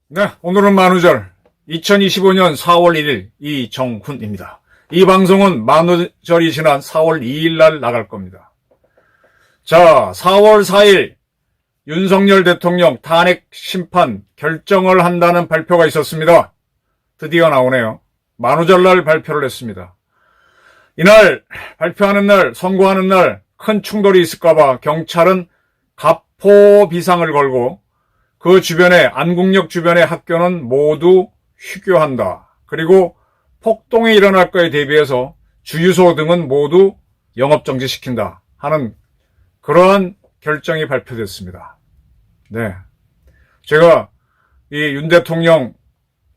네, 오늘은 만우절 2025년 4월 1일 이정훈입니다. 이 방송은 만우절이 지난 4월 2일 날 나갈 겁니다. 자, 4월 4일 윤석열 대통령 탄핵 심판 결정을 한다는 발표가 있었습니다. 드디어 나오네요. 만우절 날 발표를 했습니다. 이날 발표하는 날, 선고하는 날 큰 충돌이 있을까봐 경찰은 가포 비상을 걸고 그 주변에 안국역 주변의 학교는 모두 휴교한다. 그리고 폭동이 일어날 거에 대비해서 주유소 등은 모두 영업정지시킨다 하는 그러한 결정이 발표됐습니다. 네, 제가 이 윤 대통령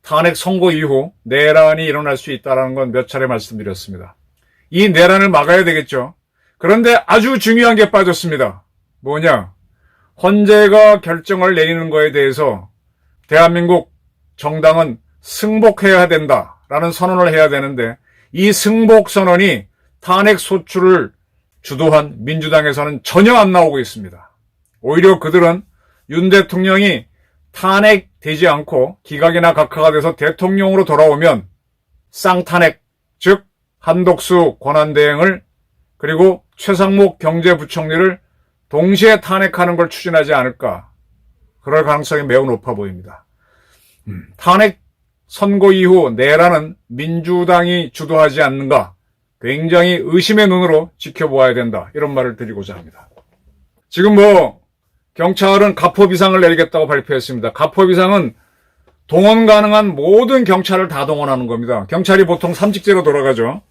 탄핵 선고 이후 내란이 일어날 수 있다는 건 몇 차례 말씀드렸습니다. 이 내란을 막아야 되겠죠. 그런데 아주 중요한 게 빠졌습니다. 뭐냐? 헌재가 결정을 내리는 거에 대해서 대한민국 정당은 승복해야 된다라는 선언을 해야 되는데 이 승복 선언이 탄핵 소추를 주도한 민주당에서는 전혀 안 나오고 있습니다. 오히려 그들은 윤 대통령이 탄핵되지 않고 기각이나 각하가 돼서 대통령으로 돌아오면 쌍탄핵, 즉 한독수 권한대행을 그리고 최상목 경제부총리를 동시에 탄핵하는 걸 추진하지 않을까. 그럴 가능성이 매우 높아 보입니다. 탄핵 선고 이후 내란은 민주당이 주도하지 않는가. 굉장히 의심의 눈으로 지켜보아야 된다. 이런 말을 드리고자 합니다. 지금 경찰은 가포 비상을 내리겠다고 발표했습니다. 가포 비상은 동원 가능한 모든 경찰을 다 동원하는 겁니다. 경찰이 보통 삼직제로 돌아가죠.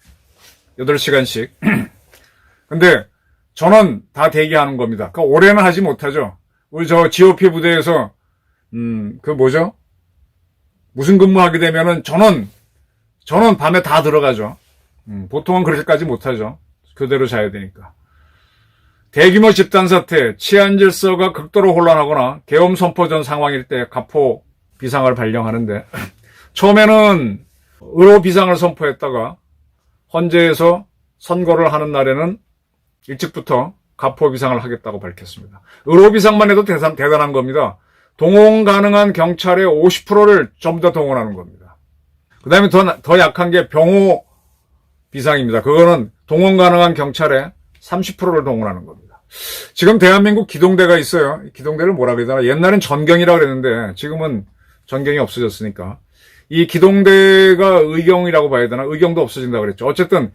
8시간씩. 근데 전원 다 대기하는 겁니다. 그러니까 올해는 하지 못하죠. 우리 GOP 부대에서 무슨 근무하게 되면은 전원 밤에 다 들어가죠. 보통은 그렇게까지 못하죠. 교대로 자야 되니까. 대규모 집단 사태, 치안 질서가 극도로 혼란하거나 계엄 선포 전 상황일 때 가포 비상을 발령하는데 처음에는 의로 비상을 선포했다가 헌재에서 선고를 하는 날에는 일찍부터 가포 비상을 하겠다고 밝혔습니다. 의로 비상만 해도 대단한 겁니다. 동원 가능한 경찰의 50%를 전부 다 동원하는 겁니다. 그 다음에 더 약한 게 병호 비상입니다. 그거는 동원 가능한 경찰의 30%를 동원하는 겁니다. 지금 대한민국 기동대가 있어요. 기동대를 뭐라 그래야 되나? 옛날엔 전경이라고 그랬는데 지금은 전경이 없어졌으니까. 이 기동대가 의경이라고 봐야 되나? 의경도 없어진다고 그랬죠. 어쨌든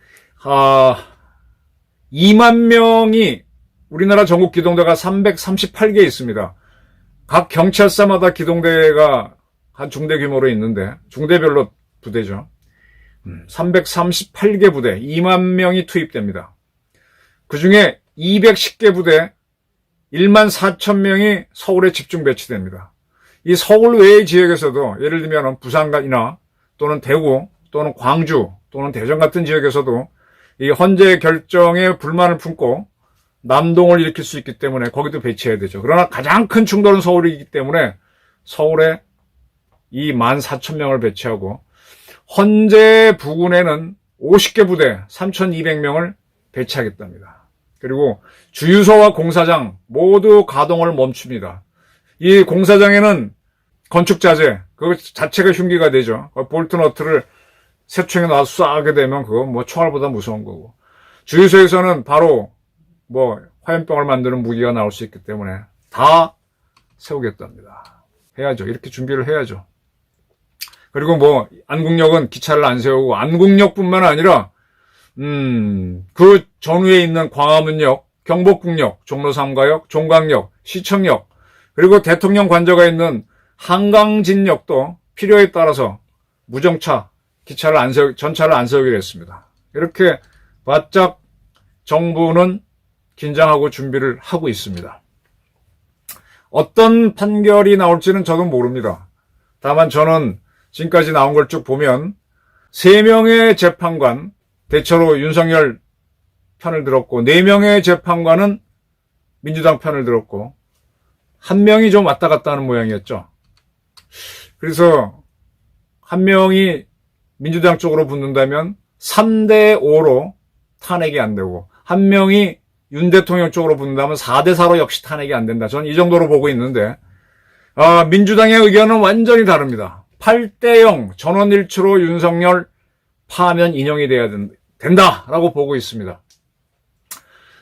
2만 명이 우리나라 전국 기동대가 338개 있습니다. 각 경찰서마다 기동대가 한 중대 규모로 있는데 중대별로 부대죠. 338개 부대 2만 명이 투입됩니다. 그중에 210개 부대 1만 4천 명이 서울에 집중 배치됩니다. 이 서울 외의 지역에서도 예를 들면 부산이나 또는 대구 또는 광주 또는 대전 같은 지역에서도 이 헌재 결정에 불만을 품고 난동을 일으킬 수 있기 때문에 거기도 배치해야 되죠. 그러나 가장 큰 충돌은 서울이기 때문에 서울에 이 14,000명을 배치하고 헌재 부근에는 50개 부대 3,200명을 배치하겠답니다. 그리고 주유소와 공사장 모두 가동을 멈춥니다. 이 공사장에는 건축자재 그거 자체가 흉기가 되죠. 볼트 너트를 새총에 놔서 쏴게 되면 그거 총알보다 무서운 거고. 주유소에서는 바로 화염병을 만드는 무기가 나올 수 있기 때문에 다 세우겠답니다. 해야죠. 이렇게 준비를 해야죠. 그리고 안국역은 기차를 안 세우고 안국역뿐만 아니라 그 전후에 있는 광화문역, 경복궁역, 종로 3가역, 종강역, 시청역 그리고 대통령 관저가 있는 한강진역도 필요에 따라서 무정차 전차를 안 세우기로 했습니다. 이렇게 바짝 정부는 긴장하고 준비를 하고 있습니다. 어떤 판결이 나올지는 저도 모릅니다. 다만 저는 지금까지 나온 걸 쭉 보면 3명의 재판관, 대체로 윤석열 편을 들었고 4명의 재판관은 민주당 편을 들었고 1명이 좀 왔다 갔다 하는 모양이었죠. 그래서 1명이 민주당 쪽으로 붙는다면 3대5로 탄핵이 안 되고, 한 명이 윤 대통령 쪽으로 붙는다면 4대4로 역시 탄핵이 안 된다. 저는 이 정도로 보고 있는데, 민주당의 의견은 완전히 다릅니다. 8대0 전원일치로 윤석열 파면 인용이 돼야 된다라고 보고 있습니다.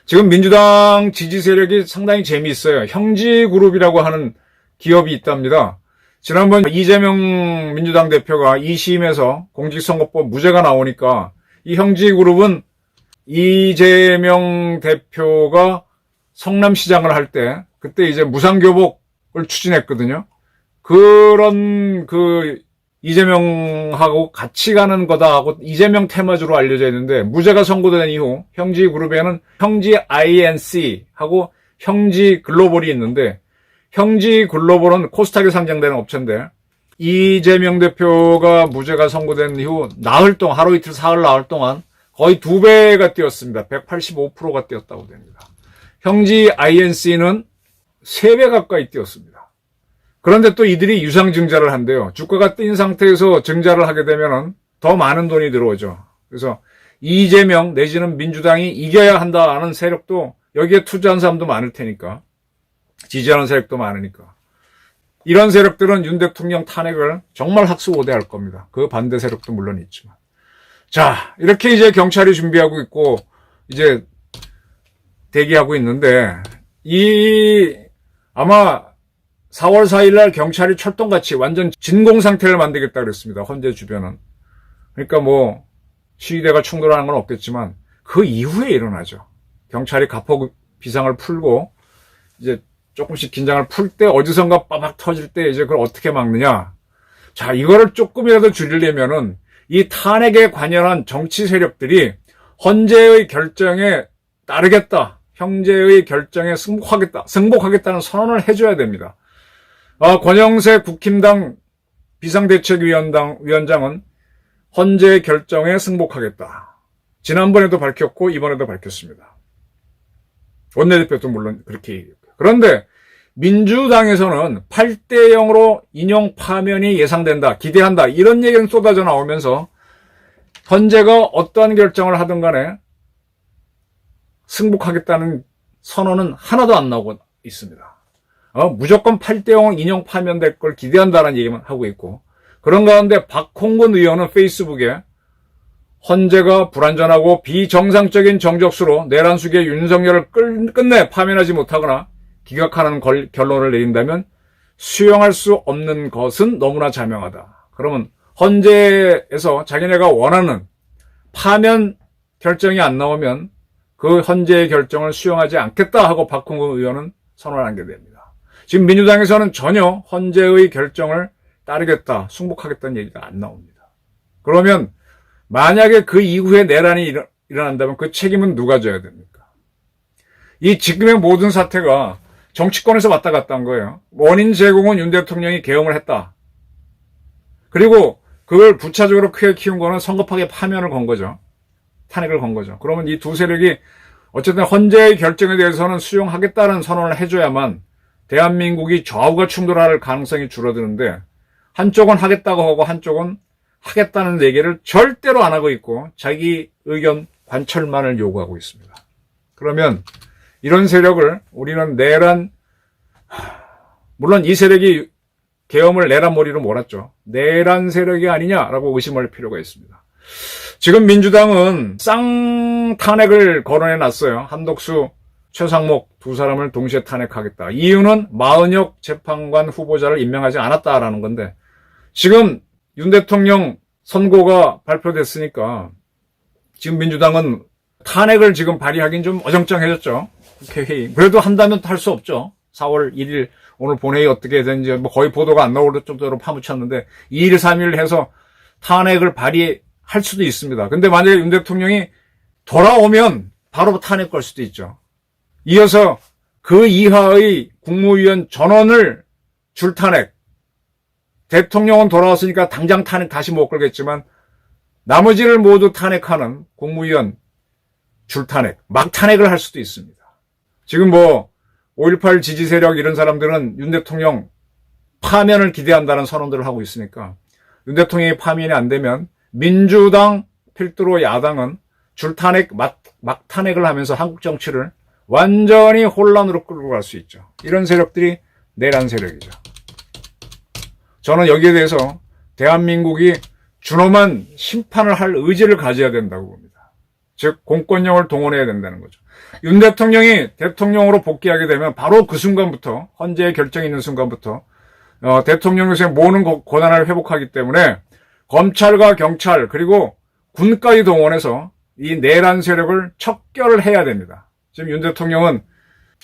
지금 민주당 지지 세력이 상당히 재미있어요. 형지그룹이라고 하는 기업이 있답니다. 지난번 이재명 민주당 대표가 2심에서 공직선거법 무죄가 나오니까 이 형지그룹은 이재명 대표가 성남시장을 할 때 그때 이제 무상교복을 추진했거든요. 그런 이재명하고 같이 가는 거다 하고 이재명 테마주로 알려져 있는데, 무죄가 선고된 이후 형지그룹에는 형지 INC하고 형지 글로벌이 있는데, 형지 글로벌은 코스닥에 상장되는 업체인데, 이재명 대표가 무죄가 선고된 이후 나흘 동안, 하루 이틀 사흘 나흘 동안 거의 2배가 뛰었습니다. 185%가 뛰었다고 됩니다. 형지 INC는 3배 가까이 뛰었습니다. 그런데 또 이들이 유상증자를 한대요. 주가가 뛴 상태에서 증자를 하게 되면 더 많은 돈이 들어오죠. 그래서 이재명 내지는 민주당이 이겨야 한다는 세력도, 여기에 투자한 사람도 많을 테니까, 지지하는 세력도 많으니까, 이런 세력들은 윤 대통령 탄핵을 정말 학수고대할 겁니다. 그 반대 세력도 물론 있지만. 자, 이렇게 이제 경찰이 준비하고 있고 이제 대기하고 있는데, 아마 4월 4일 날 경찰이 철동같이 완전 진공 상태를 만들겠다 그랬습니다. 헌재 주변은. 그러니까 뭐 시위대가 충돌하는 건 없겠지만 그 이후에 일어나죠. 경찰이 가포 비상을 풀고 이제 조금씩 긴장을 풀 때, 어디선가 빠박 터질 때 이제 그걸 어떻게 막느냐. 자, 이거를 조금이라도 줄이려면은 이 탄핵에 관여한 정치 세력들이 헌재의 결정에 따르겠다, 형제의 결정에 승복하겠다는 선언을 해줘야 됩니다. 권영세 국힘당 비상대책위원장은 헌재 결정에 승복하겠다. 지난번에도 밝혔고 이번에도 밝혔습니다. 원내대표도 물론 그렇게 얘기했고요. 그런데 민주당에서는 8대0으로 인용 파면이 예상된다, 기대한다, 이런 얘기는 쏟아져 나오면서 헌재가 어떠한 결정을 하든 간에 승복하겠다는 선언은 하나도 안 나오고 있습니다. 무조건 8대0 인용 파면될 걸 기대한다는 얘기만 하고 있고, 그런 가운데 박홍근 의원은 페이스북에 헌재가 불완전하고 비정상적인 정적수로 내란 수기의 윤석열을 끝내 파면하지 못하거나 기각하는 결론을 내린다면 수용할 수 없는 것은 너무나 자명하다. 그러면 헌재에서 자기네가 원하는 파면 결정이 안 나오면 그 헌재의 결정을 수용하지 않겠다 하고 박홍근 의원은 선언한 게 됩니다. 지금 민주당에서는 전혀 헌재의 결정을 따르겠다, 승복하겠다는 얘기가 안 나옵니다. 그러면 만약에 그 이후에 내란이 일어난다면 그 책임은 누가 져야 됩니까? 이 지금의 모든 사태가 정치권에서 왔다 갔다 한 거예요. 원인 제공은 윤 대통령이 계엄을 했다. 그리고 그걸 부차적으로 크게 키운 거는 성급하게 파면을 건 거죠. 탄핵을 건 거죠. 그러면 이 두 세력이 어쨌든 헌재의 결정에 대해서는 수용하겠다는 선언을 해줘야만 대한민국이 좌우가 충돌할 가능성이 줄어드는데, 한쪽은 하겠다고 하고 한쪽은 하겠다는 얘기를 절대로 안 하고 있고 자기 의견 관철만을 요구하고 있습니다. 그러면 이런 세력을 우리는 물론 이 세력이 계엄을 내란 머리로 몰았죠. 내란 세력이 아니냐라고 의심할 필요가 있습니다. 지금 민주당은 쌍탄핵을 거론해놨어요. 한덕수, 최상목 두 사람을 동시에 탄핵하겠다. 이유는 마은혁 재판관 후보자를 임명하지 않았다라는 건데, 지금 윤 대통령 선고가 발표됐으니까 지금 민주당은 탄핵을 지금 발의하긴 좀 어정쩡해졌죠. 국회회의. 그래도 한다면 할 수 없죠. 4월 1일 오늘 본회의 어떻게 되는지 뭐 거의 보도가 안 나올 정도로 파묻혔는데 2일, 3일 해서 탄핵을 발의할 수도 있습니다. 근데 만약에 윤 대통령이 돌아오면 바로 탄핵 걸 수도 있죠. 이어서 그 이하의 국무위원 전원을 줄탄핵. 대통령은 돌아왔으니까 당장 탄핵 다시 못 걸겠지만 나머지를 모두 탄핵하는 국무위원 줄탄핵, 막 탄핵을 할 수도 있습니다. 지금 5.18 지지 세력 이런 사람들은 윤 대통령 파면을 기대한다는 선언들을 하고 있으니까 윤 대통령이 파면이 안 되면 민주당 필두로 야당은 줄탄핵, 막탄핵을 하면서 한국 정치를 완전히 혼란으로 끌고 갈 수 있죠. 이런 세력들이 내란 세력이죠. 저는 여기에 대해서 대한민국이 준엄한 심판을 할 의지를 가져야 된다고 봅니다. 즉 공권력을 동원해야 된다는 거죠. 윤 대통령이 대통령으로 복귀하게 되면 바로 그 순간부터, 헌재의 결정이 있는 순간부터 대통령에서의 모든 권한을 회복하기 때문에 검찰과 경찰 그리고 군까지 동원해서 이 내란 세력을 척결을 해야 됩니다. 지금 윤 대통령은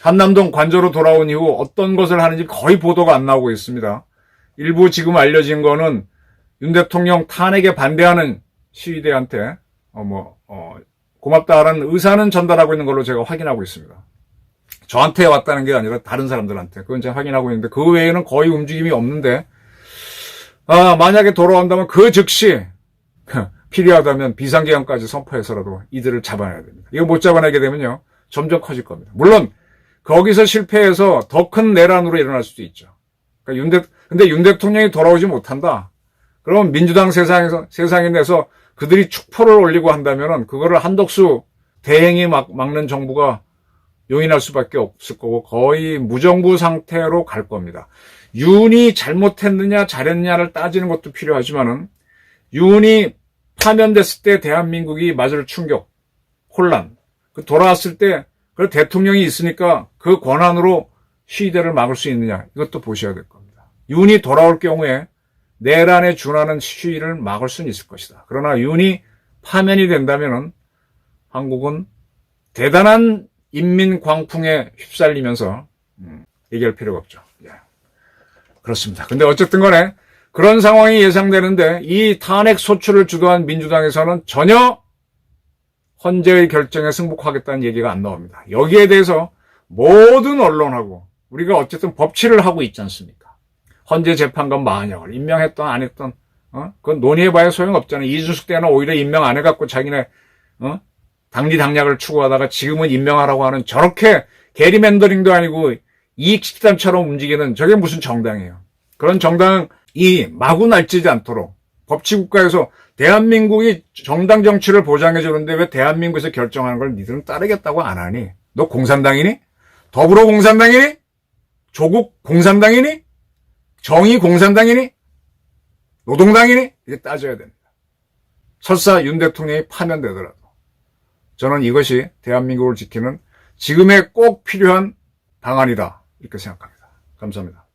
한남동 관저로 돌아온 이후 어떤 것을 하는지 거의 보도가 안 나오고 있습니다. 일부 지금 알려진 거는 윤 대통령 탄핵에 반대하는 시위대한테 고맙다라는 의사는 전달하고 있는 걸로 제가 확인하고 있습니다. 저한테 왔다는 게 아니라 다른 사람들한테. 그건 제가 확인하고 있는데 그 외에는 거의 움직임이 없는데 만약에 돌아온다면 그 즉시 필요하다면 비상계엄까지 선포해서라도 이들을 잡아내야 됩니다. 이거 못 잡아내게 되면요 점점 커질 겁니다. 물론 거기서 실패해서 더 큰 내란으로 일어날 수도 있죠. 그러니까 근데 윤 대통령이 돌아오지 못한다. 그러면 민주당 세상에 내서 그들이 축포를 올리고 한다면은 그거를 한덕수 대행이 막는 정부가 용인할 수밖에 없을 거고 거의 무정부 상태로 갈 겁니다. 윤이 잘못했느냐 잘했느냐를 따지는 것도 필요하지만은 윤이 파면됐을 때 대한민국이 맞을 충격, 혼란, 돌아왔을 때 그 대통령이 있으니까 그 권한으로 시위대를 막을 수 있느냐 이것도 보셔야 될 겁니다. 윤이 돌아올 경우에 내란에 준하는 시위를 막을 수는 있을 것이다. 그러나 윤이 파면이 된다면은 한국은 대단한 인민 광풍에 휩쓸리면서 얘기할 필요가 없죠. 예. 그렇습니다. 근데 어쨌든 간에 그런 상황이 예상되는데 이 탄핵 소추를 주도한 민주당에서는 전혀 헌재의 결정에 승복하겠다는 얘기가 안 나옵니다. 여기에 대해서 모든 언론하고 우리가 어쨌든 법치를 하고 있지 않습니까? 헌재 재판관 마흔여을 임명했던 안 했던 그건 논의해봐야 소용없잖아요. 이준석 때는 오히려 임명 안 해갖고 자기네 당리당략을 추구하다가 지금은 임명하라고 하는 저렇게 게리맨더링도 아니고 이익 집단처럼 움직이는 저게 무슨 정당이에요. 그런 정당이 마구 날뛰지 않도록 법치국가에서 대한민국이 정당 정치를 보장해 주는데 왜 대한민국에서 결정하는 걸 니들은 따르겠다고 안 하니? 너 공산당이니? 더불어공산당이니? 조국 공산당이니? 정의 공산당이니? 노동당이니? 이게 따져야 됩니다. 설사 윤 대통령이 파면되더라도 저는 이것이 대한민국을 지키는 지금의 꼭 필요한 방안이다 이렇게 생각합니다. 감사합니다.